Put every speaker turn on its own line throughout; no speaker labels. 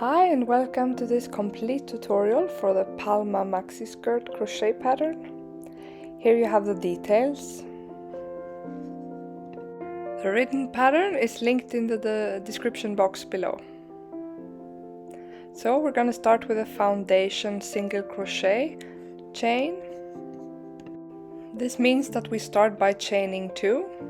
Hi and welcome to this complete tutorial for the Palma maxi skirt crochet pattern. Here you have the details. The written pattern is linked in the description box below. So we're going to start with a foundation single crochet chain. This means that we start by chaining 2.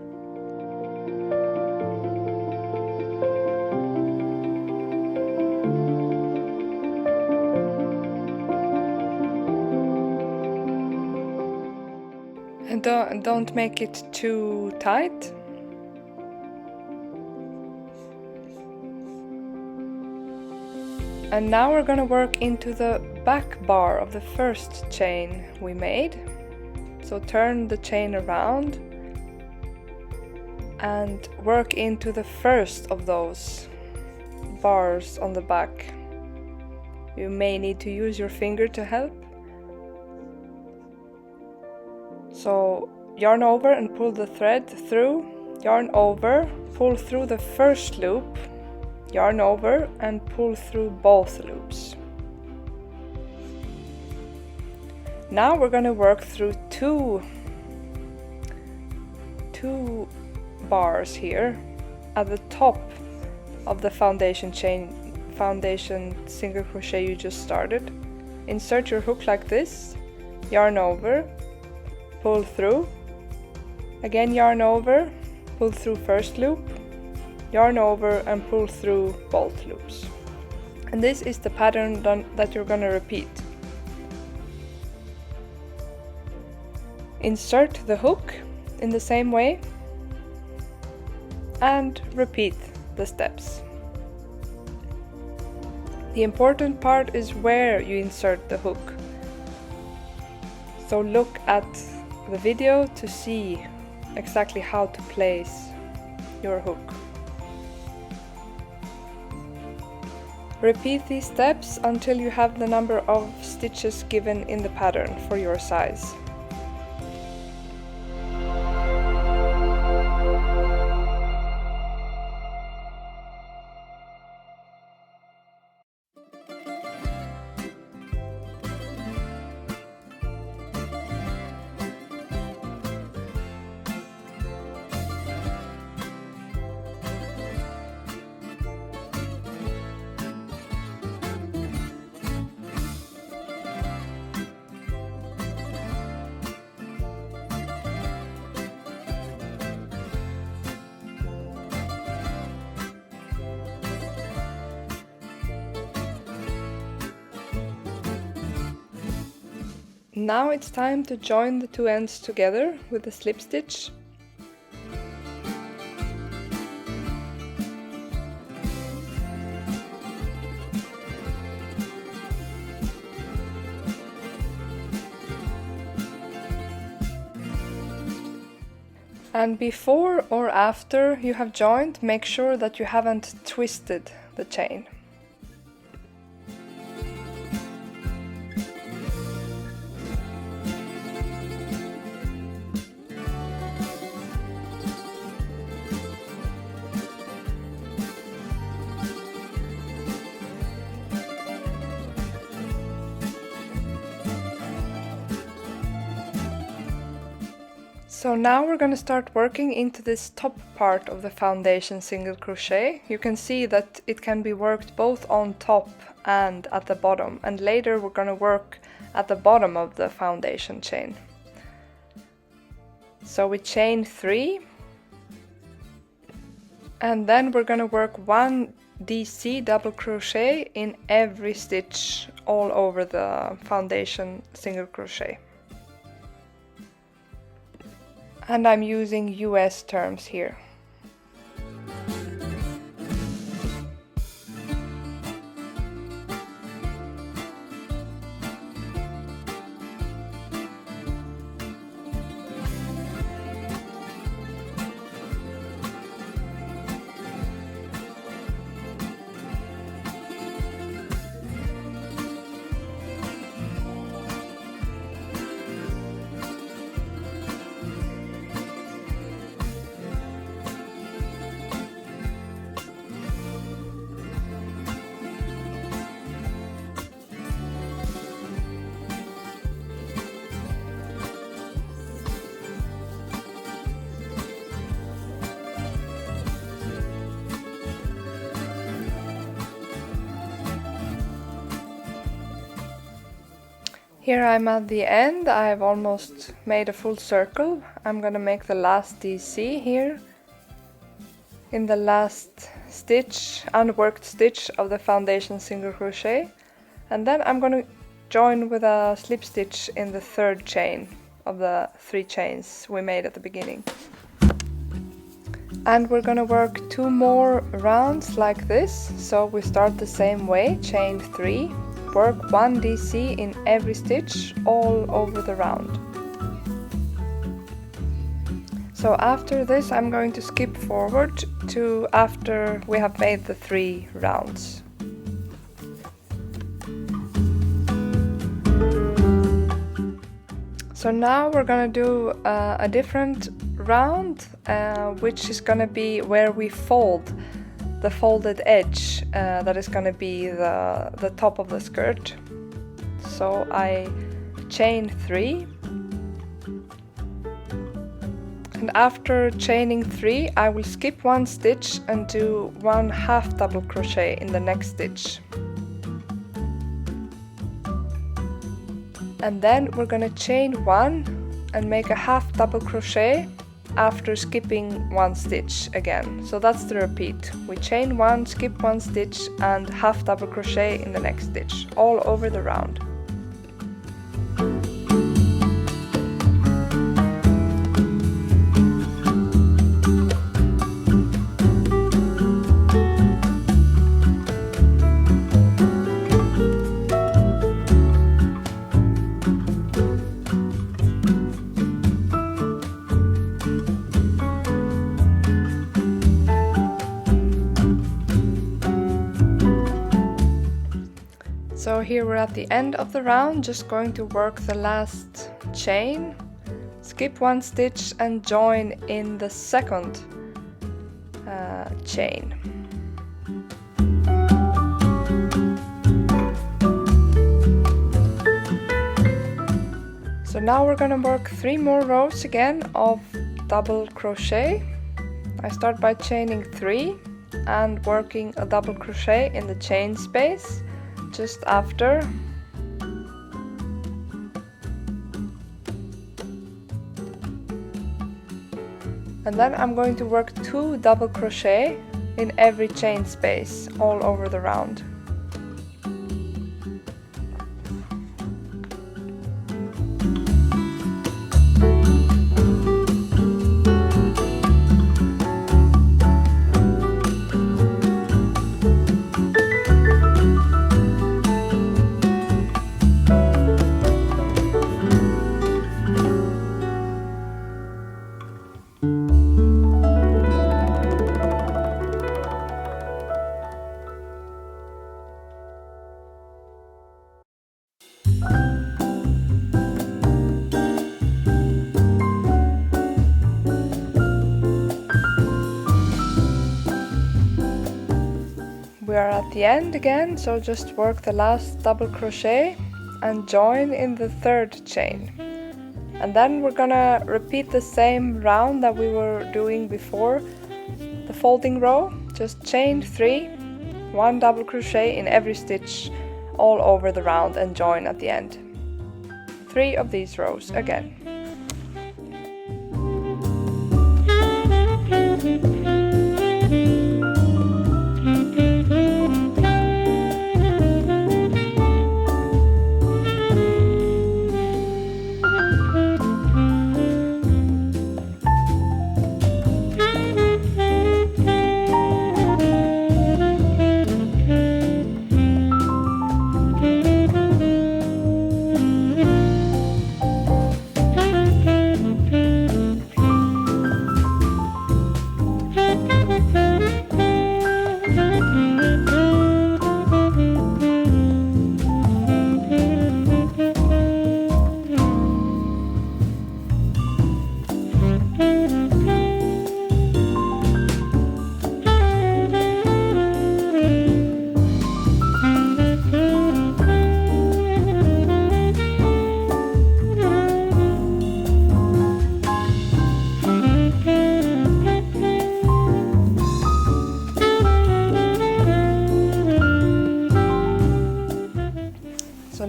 And don't make it too tight. And now we're going to work into the back bar of the first chain we made. So turn the chain around and work into the first of those bars on the back. You may need to use your finger to help. So yarn over and pull the thread through, yarn over, pull through the first loop, yarn over and pull through both loops. Now we're going to work through two bars here at the top of the foundation single crochet you just started. Insert your hook like this, yarn over, pull through, again yarn over, pull through first loop, yarn over and pull through both loops. And this is the pattern that you're going to repeat. Insert the hook in the same way and repeat the steps. The important part is where you insert the hook. So look at the video to see exactly how to place your hook. Repeat these steps until you have the number of stitches given in the pattern for your size. Now it's time to join the two ends together with a slip stitch. And before or after you have joined, make sure that you haven't twisted the chain. So now we're going to start working into this top part of the foundation single crochet. You can see that it can be worked both on top and at the bottom, and later we're going to work at the bottom of the foundation chain. So we chain 3 and then we're going to work 1 DC double crochet in every stitch all over the foundation single crochet. And I'm using US terms here. Here I'm at the end. I've almost made a full circle. I'm gonna make the last DC here in the last stitch, unworked stitch of the foundation single crochet, and then I'm gonna join with a slip stitch in the third chain of the 3 chains we made at the beginning. And we're gonna work 2 more rounds like this. So we start the same way, chain 3, work 1 DC in every stitch all over the round. So after this I'm going to skip forward to after we have made the 3 rounds. So now we're gonna do a different round, which is gonna be where we fold the folded edge, that is gonna be the top of the skirt. So I chain 3, and after chaining 3 I will skip 1 stitch and do 1 half double crochet in the next stitch. And then we're gonna chain 1 and make a half double crochet after skipping 1 stitch again. So that's the repeat. We chain 1, skip 1 stitch and half double crochet in the next stitch, all over the round. So here we're at the end of the round, just going to work the last chain, skip 1 stitch and join in the second chain. So now we're gonna work 3 more rows again of double crochet. I start by chaining 3 and working a double crochet in the chain space just after. And then I'm going to work 2 double crochet in every chain space all over the round. We are at the end again, so just work the last double crochet and join in the third chain. And then we're gonna repeat the same round that we were doing before the folding row. Just chain 3, 1 double crochet in every stitch all over the round and join at the end. 3 of these rows again.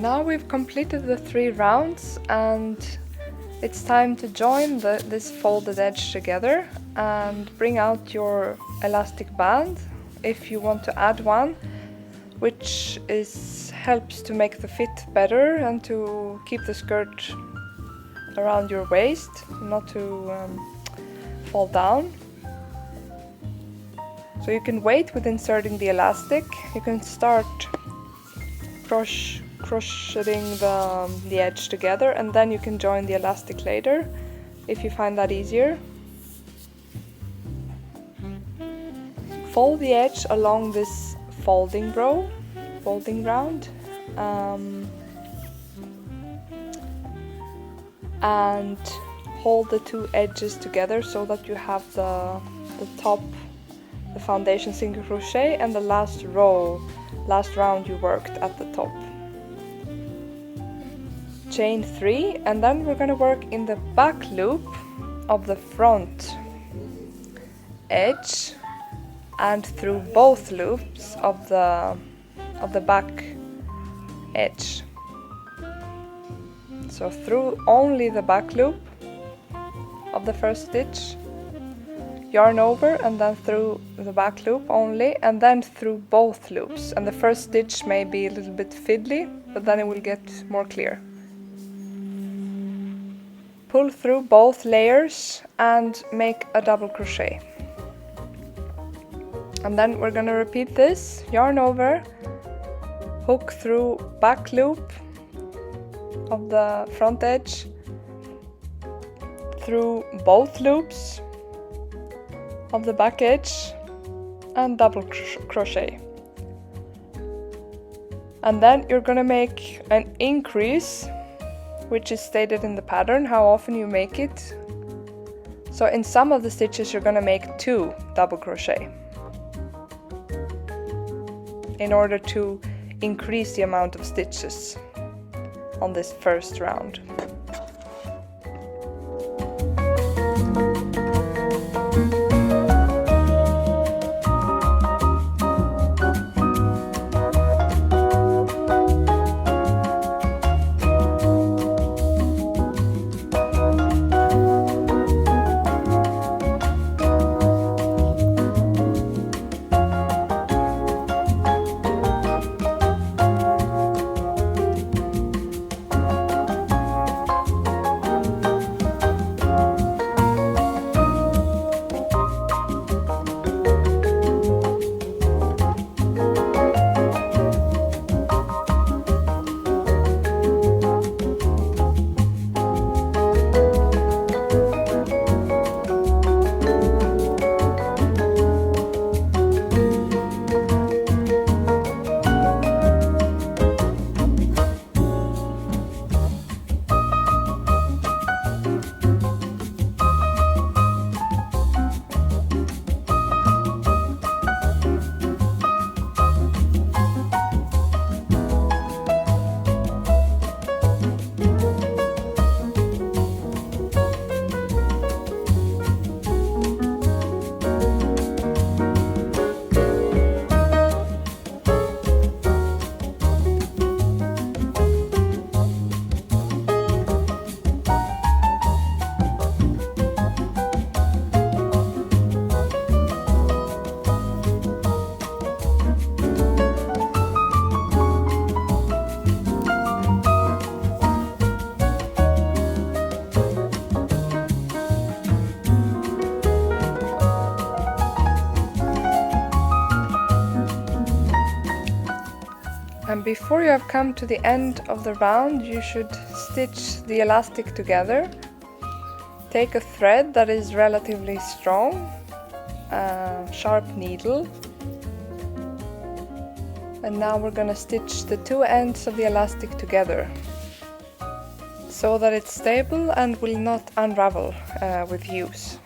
Now we've completed the 3 rounds, and it's time to join this folded edge together and bring out your elastic band if you want to add one, which helps to make the fit better and to keep the skirt around your waist, not to fall down. So you can wait with inserting the elastic. You can start crocheting the edge together, and then you can join the elastic later if you find that easier. Fold the edge along this folding round, and hold the 2 edges together so that you have the top, the foundation single crochet, and the last round you worked at the top. Chain 3, and then we're going to work in the back loop of the front edge and through both loops of the back edge. So through only the back loop of the first stitch, yarn over, and then through the back loop only, and then through both loops. And the first stitch may be a little bit fiddly, but then it will get more clear. Pull through both layers and make a double crochet. And then we're going to repeat this. Yarn over, hook through back loop of the front edge, through both loops of the back edge, and double crochet. And then you're going to make an increase, which is stated in the pattern, how often you make it. So in some of the stitches you're going to make 2 double crochet in order to increase the amount of stitches on this first round. And before you have come to the end of the round, you should stitch the elastic together. Take a thread that is relatively strong, a sharp needle, and now we're going to stitch the 2 ends of the elastic together so that it's stable and will not unravel with use.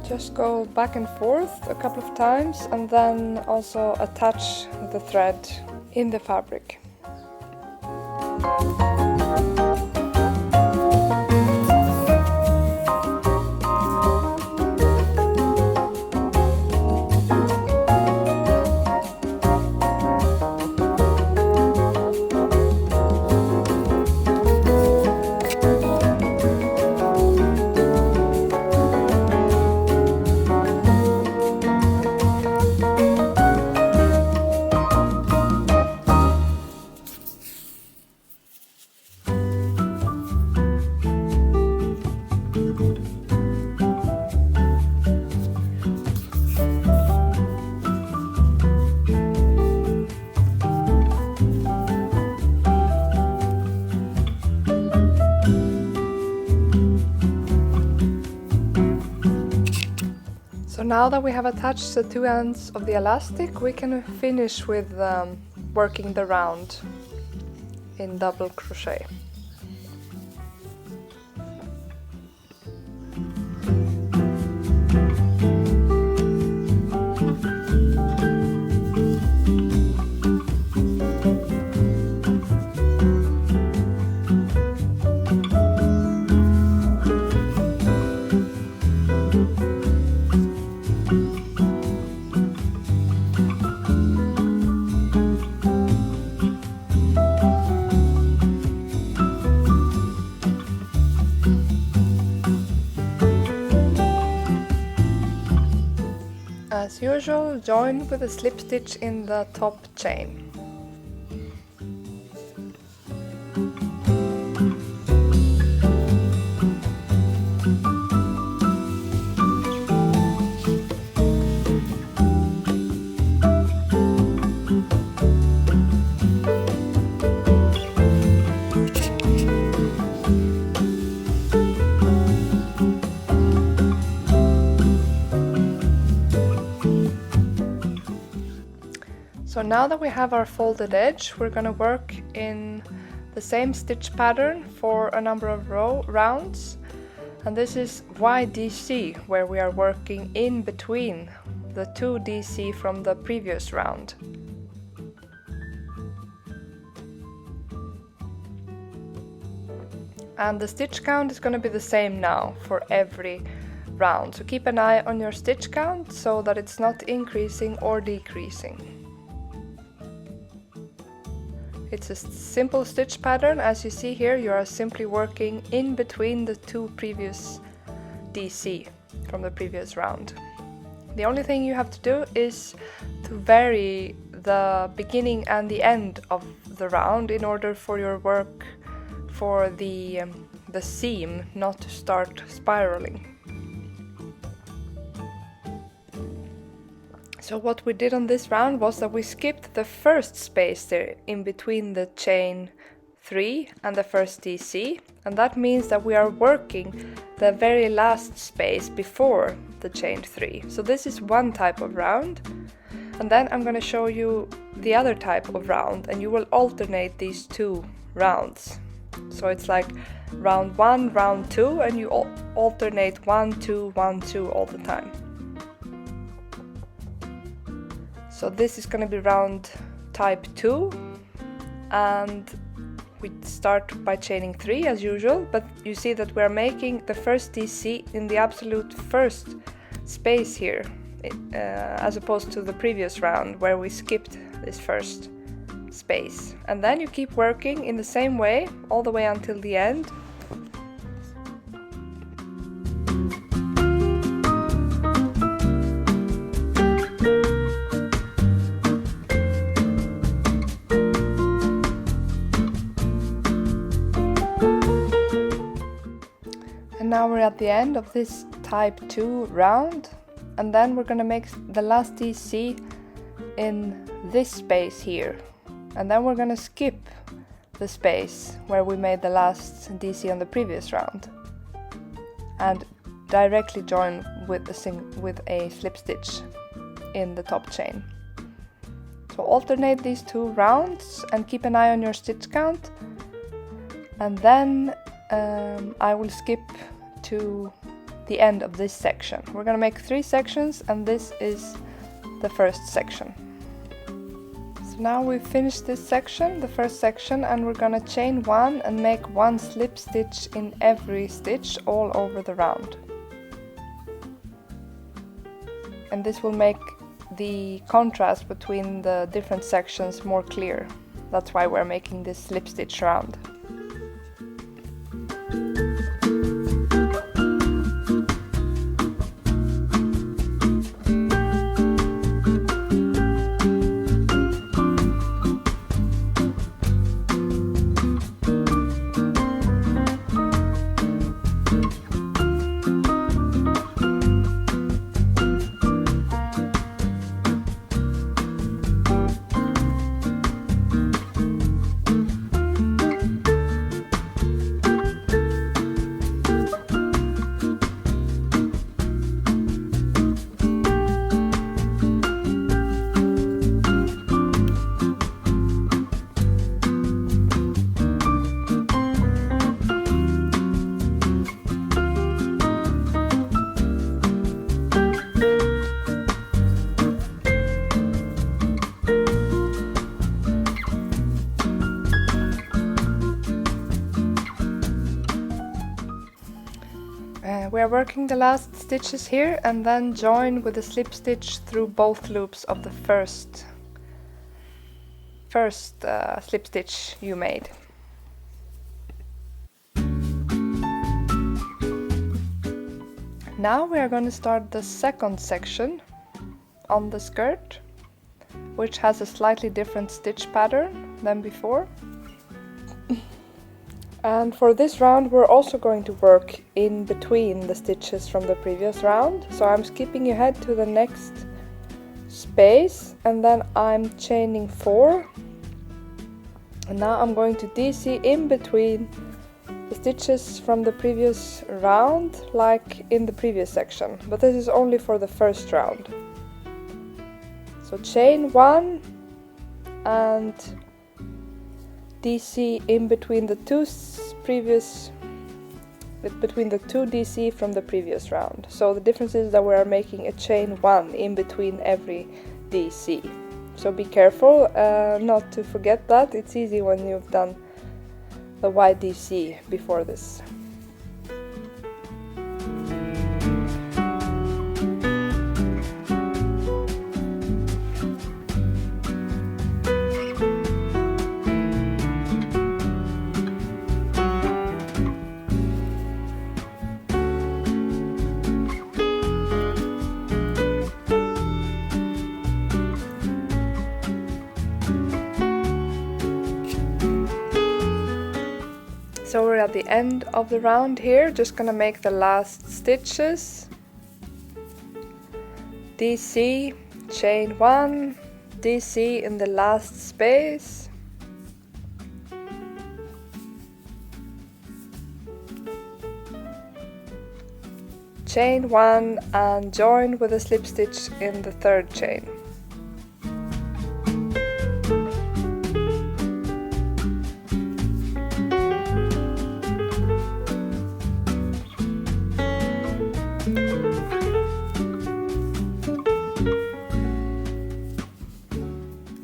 Just go back and forth a couple of times and then also attach the thread in the fabric. So now that we have attached the two ends of the elastic, we can finish with working the round in double crochet. As usual, join with a slip stitch in the top chain. So now that we have our folded edge, we're going to work in the same stitch pattern for a number of rounds. And this is YDC, where we are working in between the 2 DC from the previous round. And the stitch count is going to be the same now for every round. So keep an eye on your stitch count so that it's not increasing or decreasing. It's a simple stitch pattern. As you see here, you are simply working in between the 2 previous DC from the previous round. The only thing you have to do is to vary the beginning and the end of the round in order for your work for the seam not to start spiraling. So what we did on this round was that we skipped the first space there in between the chain 3 and the first DC, and that means that we are working the very last space before the chain 3. So this is one type of round, and then I'm going to show you the other type of round, and you will alternate these 2 rounds. So it's like round 1, round 2, and you alternate 1, 2, 1, 2 all the time. So this is going to be round type 2, and we start by chaining 3 as usual, but you see that we are making the first DC in the absolute first space here, as opposed to the previous round where we skipped this first space. And then you keep working in the same way all the way until the end. And now we're at the end of this type 2 round, and then we're going to make the last DC in this space here, and then we're going to skip the space where we made the last DC on the previous round and directly join with a slip stitch in the top chain. So alternate these 2 rounds and keep an eye on your stitch count, and then I will skip to the end of this section. We're gonna make 3 sections, and this is the first section. So now we've finished this section, the first section, and we're gonna chain 1 and make 1 slip stitch in every stitch all over the round. And this will make the contrast between the different sections more clear. That's why we're making this slip stitch round. We are working the last stitches here and then join with a slip stitch through both loops of the first slip stitch you made. Now we are going to start the second section on the skirt, which has a slightly different stitch pattern than before. And for this round we're also going to work in between the stitches from the previous round. So I'm skipping ahead to the next space and then I'm chaining 4. And now I'm going to DC in between the stitches from the previous round, like in the previous section. But this is only for the first round. So chain 1 and DC in between the two DC from the previous round. So the difference is that we are making a chain 1 in between every DC. So be careful not to forget that. It's easy when you've done the wide DC before this. So we're at the end of the round here, just gonna make the last stitches. DC, chain 1, DC in the last space. Chain 1 and join with a slip stitch in the third chain.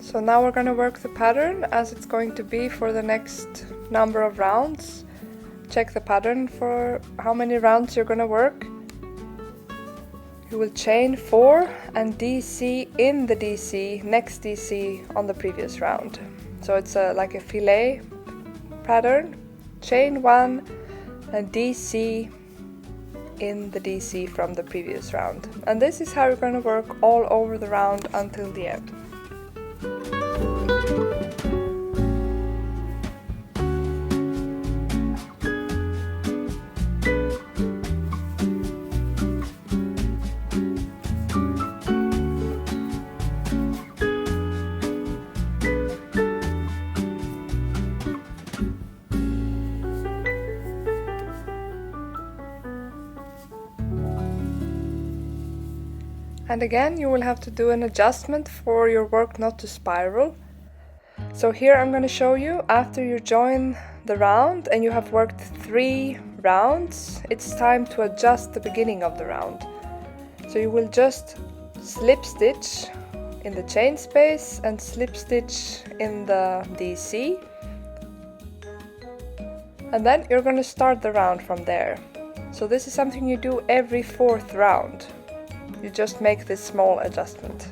So now we're going to work the pattern as it's going to be for the next number of rounds. Check the pattern for how many rounds you're going to work. You will chain 4 and DC in the DC, next DC on the previous round. So it's like a fillet pattern. Chain 1 and DC in the DC from the previous round. And this is how you're going to work all over the round until the end. And again, you will have to do an adjustment for your work not to spiral. So here I'm going to show you after you join the round and you have worked 3 rounds, it's time to adjust the beginning of the round. So you will just slip stitch in the chain space and slip stitch in the DC. And then you're going to start the round from there. So this is something you do every 4th round. You just make this small adjustment.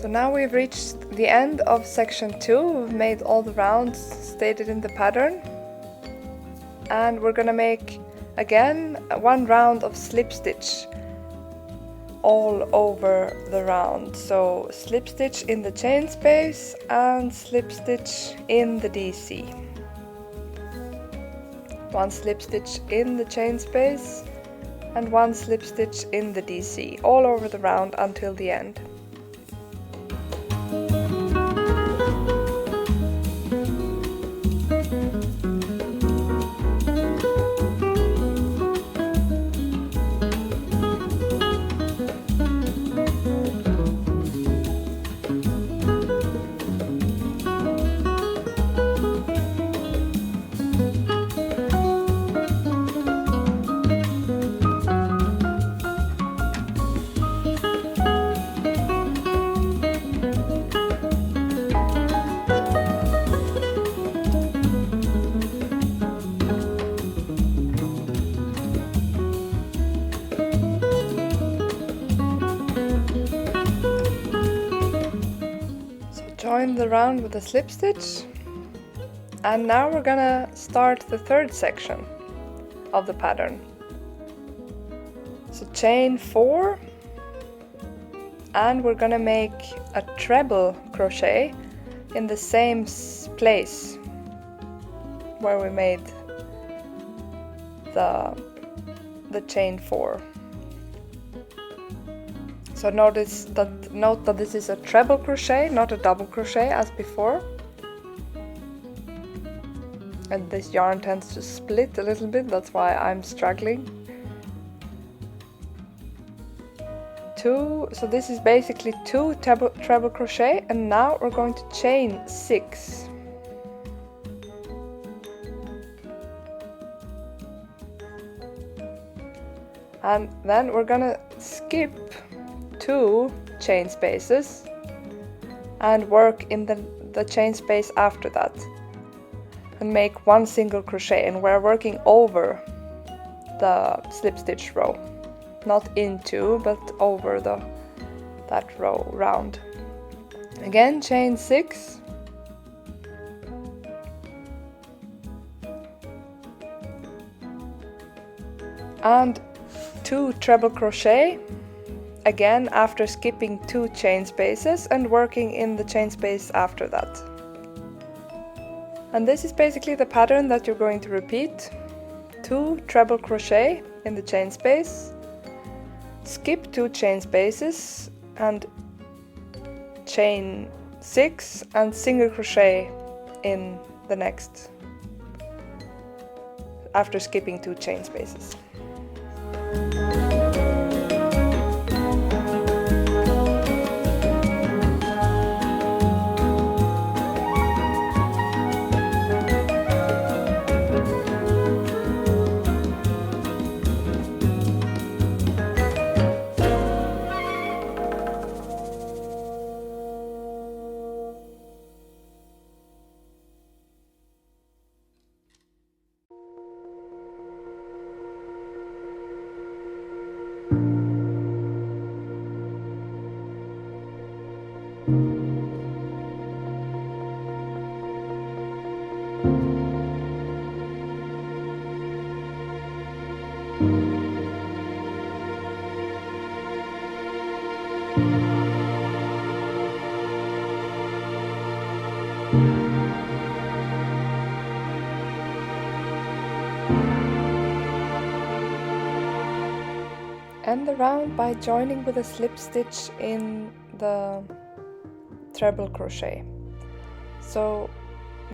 Now we've reached the end of section 2. We've made all the rounds stated in the pattern, and we're gonna make again 1 round of slip stitch all over the round. So slip stitch in the chain space and slip stitch in the DC. 1 slip stitch in the chain space and 1 slip stitch in the DC, all over the round until the end. Join the round with a slip stitch, and now we're gonna start the 3rd section of the pattern. So chain 4, and we're gonna make a treble crochet in the same place where we made the chain 4. So note that this is a treble crochet, not a double crochet as before. And this yarn tends to split a little bit, that's why I'm struggling. 2, so this is basically 2 treble crochet, and now we're going to chain 6. And then we're gonna skip 2 chain spaces and work in the chain space after that and make 1 single crochet, and we're working over the slip stitch row, not into but over that row round. Again, chain 6 and 2 treble crochet, again after skipping 2 chain spaces and working in the chain space after that. And this is basically the pattern that you're going to repeat. 2 treble crochet in the chain space, skip 2 chain spaces and chain 6 and single crochet in the next after skipping 2 chain spaces. end the round by joining with a slip stitch in the treble crochet. So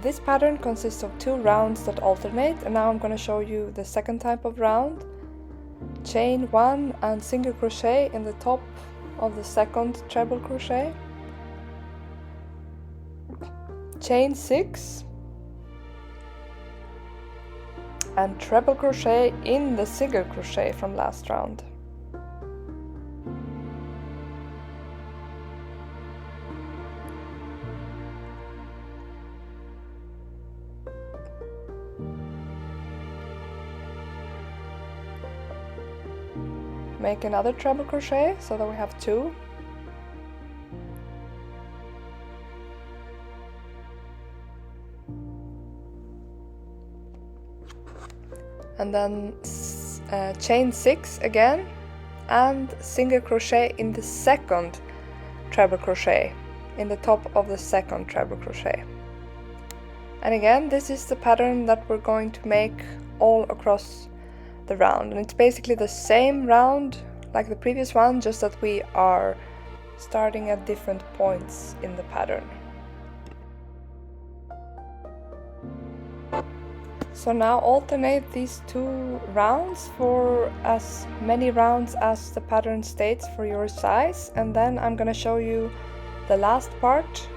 this pattern consists of 2 rounds that alternate, and now I'm going to show you the second type of round. Chain 1 and single crochet in the top of the second treble crochet, chain 6 and treble crochet in the single crochet from last round. Make another treble crochet so that we have 2. And then chain 6 again and single crochet in the second treble crochet in the top of the second treble crochet. And again, this is the pattern that we're going to make all across the round, and it's basically the same round like the previous one, just that we are starting at different points in the pattern. So now alternate these 2 rounds for as many rounds as the pattern states for your size, and then I'm gonna show you the last part.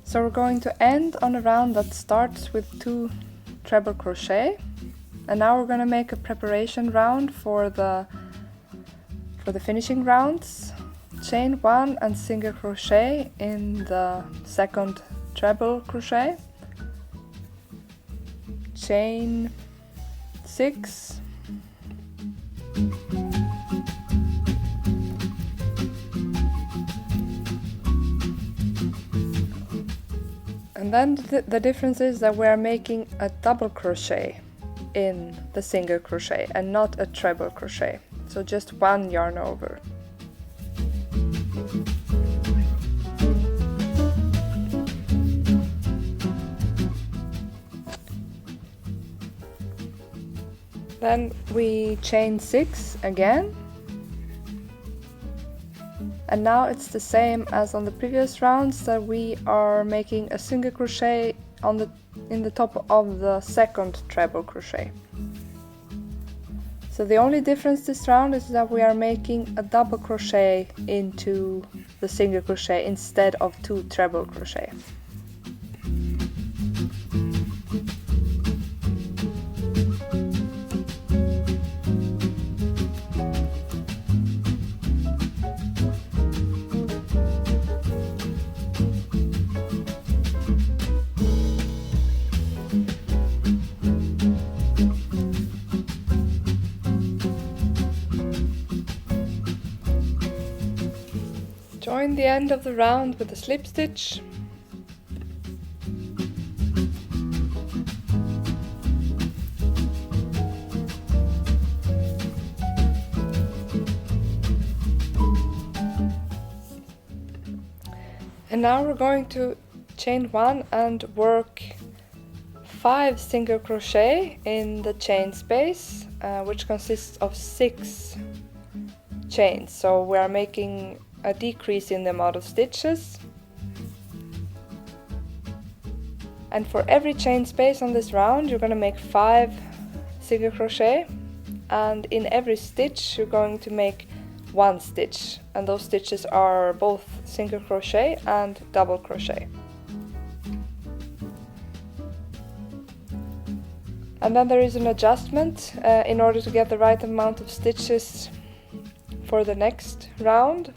So we're going to end on a round that starts with 2 treble crochet, and now we're going to make a preparation round for the finishing rounds. Chain 1 and single crochet in the second treble crochet, chain 6, and then the difference is that we are making a double crochet in the single crochet and not a treble crochet, so just 1 yarn over. Then we chain 6 again, and now it's the same as on the previous rounds, that we are making a single crochet in the top of the second treble crochet. So the only difference this round is that we are making a double crochet into the single crochet instead of 2 treble crochet. Join the end of the round with a slip stitch. And now we're going to chain 1 and work 5 single crochet in the chain space, which consists of 6 chains. So we are making a decrease in the amount of stitches. And for every chain space on this round, you're going to make 5 single crochet, and in every stitch you're going to make 1 stitch, and those stitches are both single crochet and double crochet. And then there is an adjustment in order to get the right amount of stitches for the next round.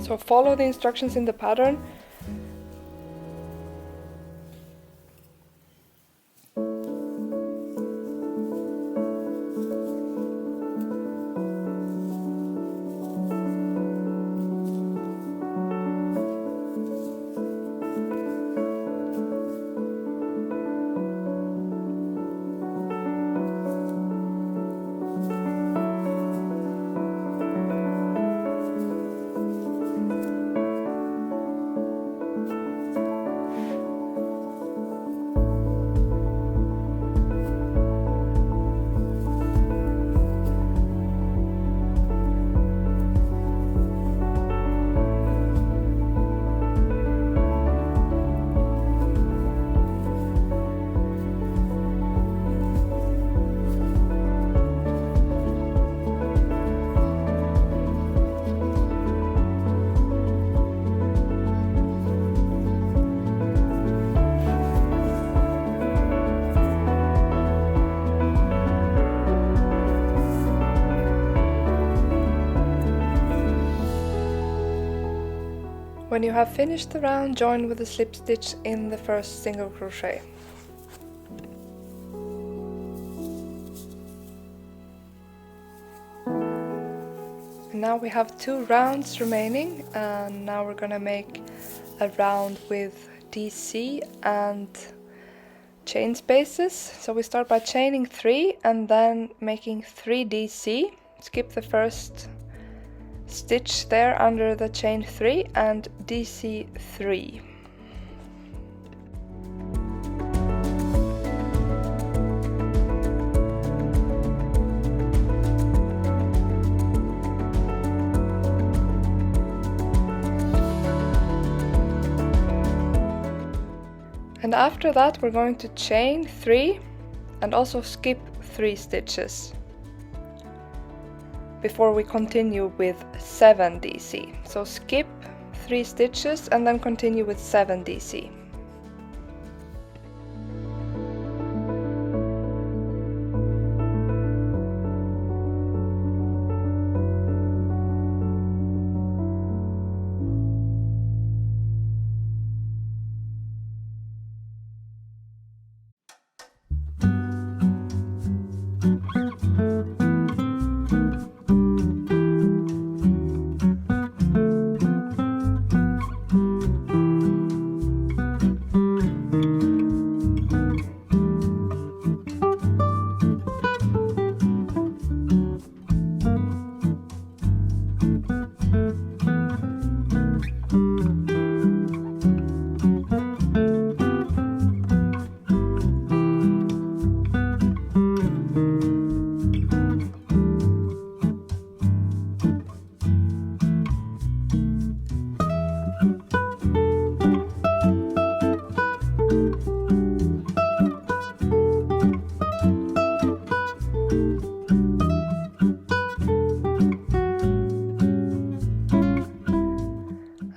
So follow the instructions in the pattern. When you have finished the round, join with a slip stitch in the first single crochet. And now we have 2 rounds remaining, and now we're gonna make a round with DC and chain spaces. So we start by chaining 3 and then making 3 DC. Skip the first stitch there under the chain 3 and DC 3. And after that we're going to chain 3 and also skip 3 stitches before we continue with 7 DC. So skip 3 stitches and then continue with 7 DC.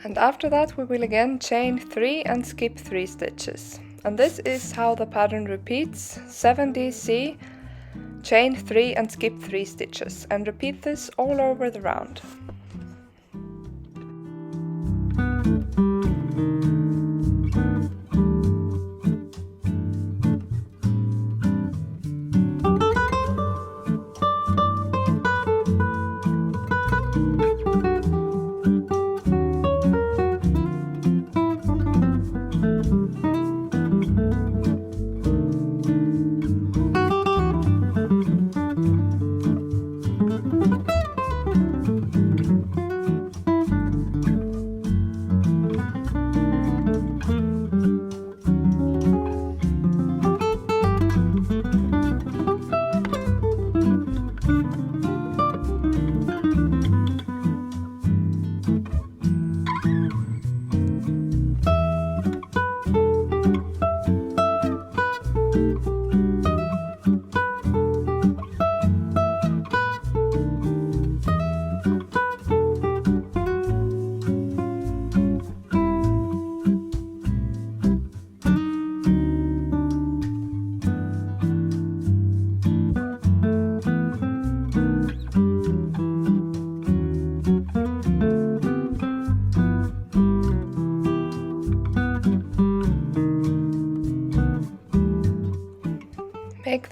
And after that we will again chain 3 and skip 3 stitches. And this is how the pattern repeats: 7 DC, chain 3 and skip 3 stitches, and repeat this all over the round.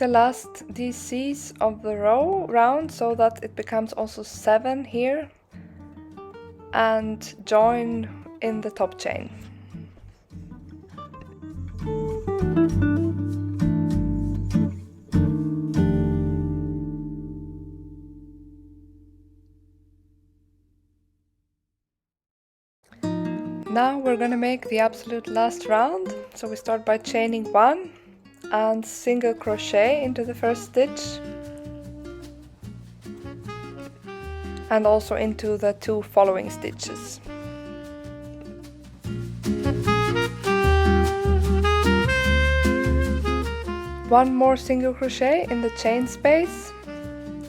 the last DCs of the round so that it becomes also 7 here, and join in the top chain. Now we're gonna make the absolute last round, so we start by chaining 1 and single crochet into the first stitch and also into the 2 following stitches. One more single crochet in the chain space,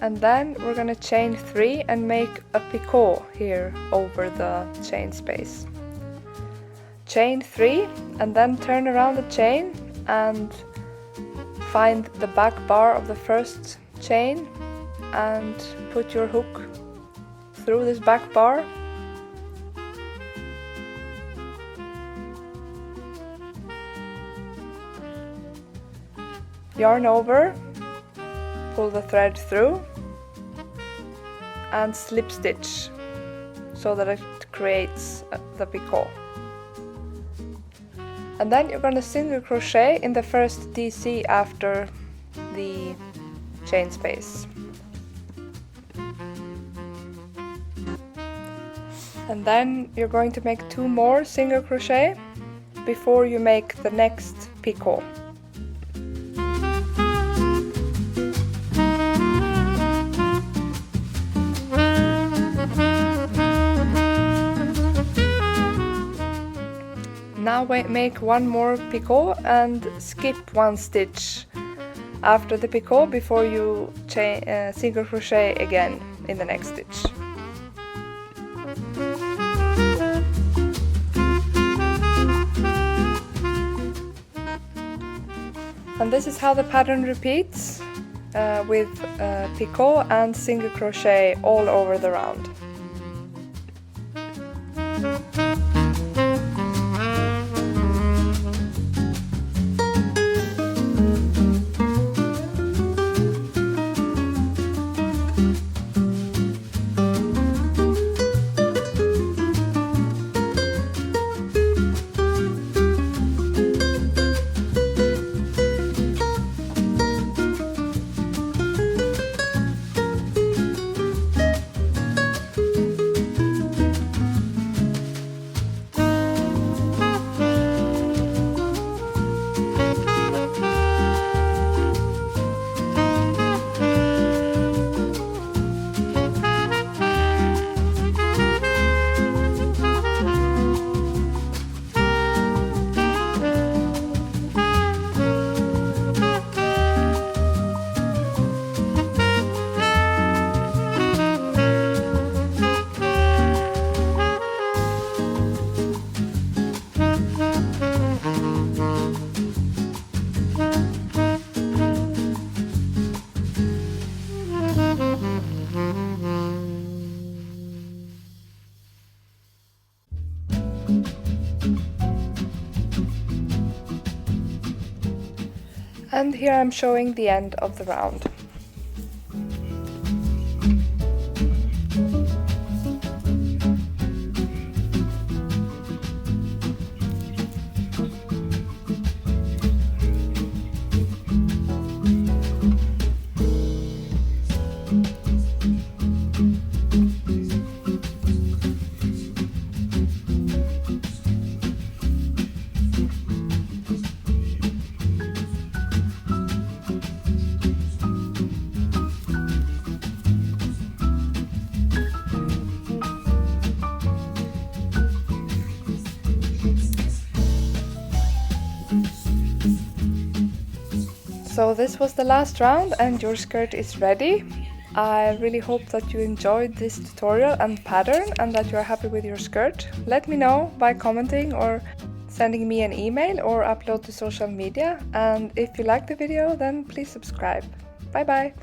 and then we're gonna chain 3 and make a picot here over the chain space. Chain 3 and then turn around the chain and find the back bar of the first chain and put your hook through this back bar. Yarn over, pull the thread through and slip stitch so that it creates the picot. And then you're going to single crochet in the first DC after the chain space. And then you're going to make 2 more single crochet before you make the next picot. Now make 1 more picot and skip 1 stitch after the picot before you single crochet again in the next stitch. And this is how the pattern repeats with picot and single crochet all over the round. And here I'm showing the end of the round. So this was the last round and your skirt is ready. I really hope that you enjoyed this tutorial and pattern and that you are happy with your skirt. Let me know by commenting or sending me an email or upload to social media. And if you like the video, then please subscribe. Bye bye!